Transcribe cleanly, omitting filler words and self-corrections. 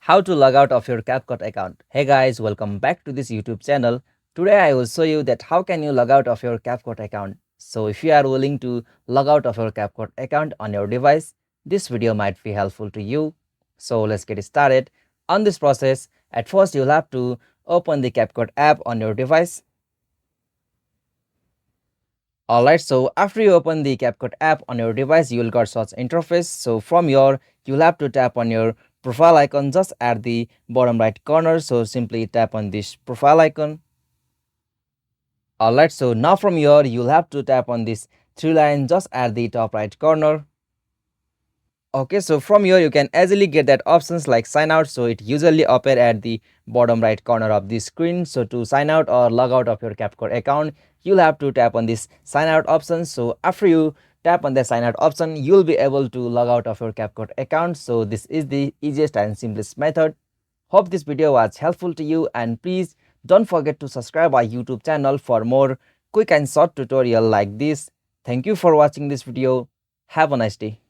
How to log out of your CapCut account. Hey guys, welcome back to this YouTube channel. Today I will show you that how can you log out of your CapCut account. So if you are willing to log out of your CapCut account on your device, this video might be helpful to you. So let's get started. On this process, at first you'll have to open the CapCut app on your device. Alright, so after you open the CapCut app on your device, you will got such interface. So from here, you'll have to tap on your profile icon just at the bottom right corner. So simply tap on this profile icon. Alright, so now from here, you'll have to tap on this three line just at the top right corner. Okay, so from here you can easily get that options like sign out. So it usually appear at the bottom right corner of the screen. So to sign out or log out of your CapCut account, you'll have to tap on this sign out option. So after you tap on the sign out option, you'll be able to log out of your CapCut account. So this is the easiest and simplest method. Hope this video was helpful to you, and please don't forget to subscribe our YouTube channel for more quick and short tutorial like this. Thank you for watching this video. Have a nice day.